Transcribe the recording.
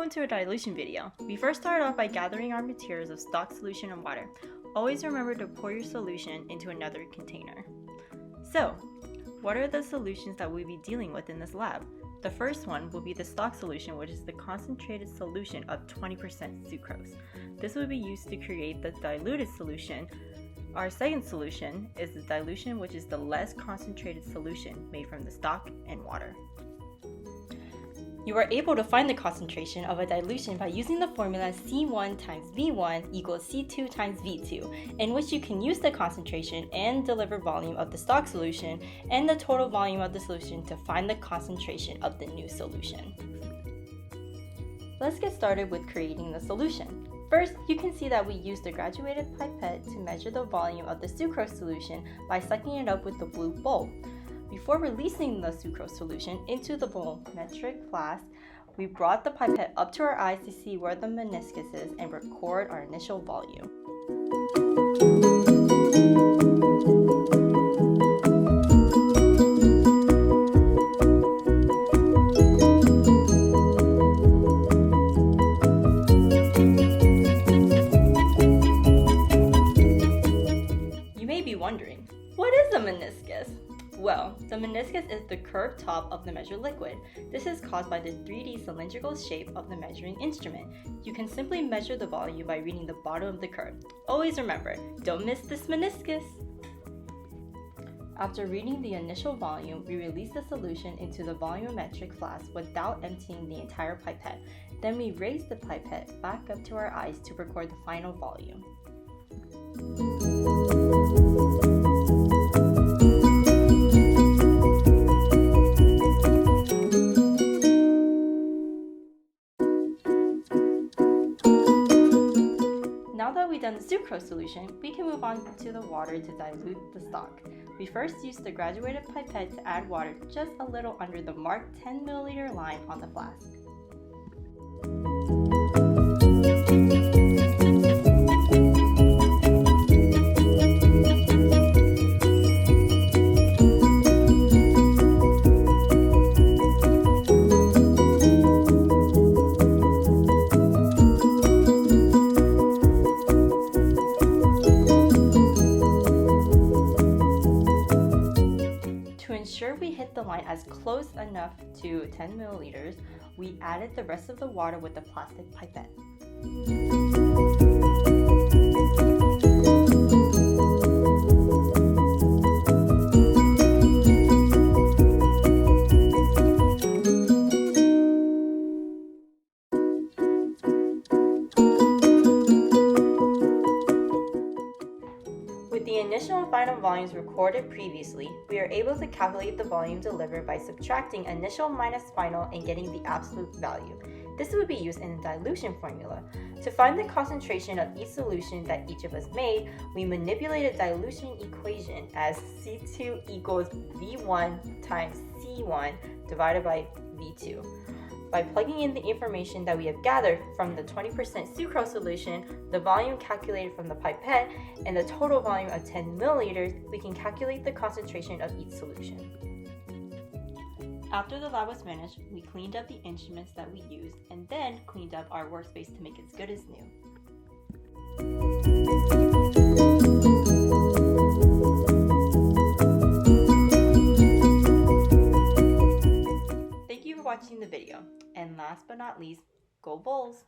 Welcome to a dilution video. We first start off by gathering our materials of stock solution and water. Always remember to pour your solution into another container. So, what are the solutions that we'll be dealing with in this lab? The first one will be the stock solution, which is the concentrated solution of 20% sucrose. This will be used to create the diluted solution. Our second solution is the dilution, which is the less concentrated solution made from the stock and water. You are able to find the concentration of a dilution by using the formula C1 times V1 equals C2 times V2, in which you can use the concentration and delivered volume of the stock solution and the total volume of the solution to find the concentration of the new solution. Let's get started with creating the solution. First, you can see that we used the graduated pipette to measure the volume of the sucrose solution by sucking it up with the blue bowl. Before releasing the sucrose solution into the volumetric flask, we brought the pipette up to our eyes to see where the meniscus is and record our initial volume. You may be wondering, what is a meniscus? Well, the meniscus is the curved top of the measured liquid. This is caused by the 3D cylindrical shape of the measuring instrument. You can simply measure the volume by reading the bottom of the curve. Always remember, don't miss this meniscus! After reading the initial volume, we release the solution into the volumetric flask without emptying the entire pipette. Then we raise the pipette back up to our eyes to record the final volume. Now that we've done the sucrose solution, we can move on to the water to dilute the stock. We first used the graduated pipette to add water just a little under the marked 10 milliliter line on the flask. To ensure we hit the line as close enough to 10 milliliters, we added the rest of the water with the plastic pipette. With the initial and final volumes recorded previously, we are able to calculate the volume delivered by subtracting initial minus final and getting the absolute value. This would be used in the dilution formula. To find the concentration of each solution that each of us made, we manipulated dilution equation as C2 equals V1 times C1 divided by V2. By plugging in the information that we have gathered from the 20% sucrose solution, the volume calculated from the pipette, and the total volume of 10 milliliters, we can calculate the concentration of each solution. After the lab was finished, we cleaned up the instruments that we used and then cleaned up our workspace to make it as good as new. Thank you for watching the video, and last but not least, go Bulls!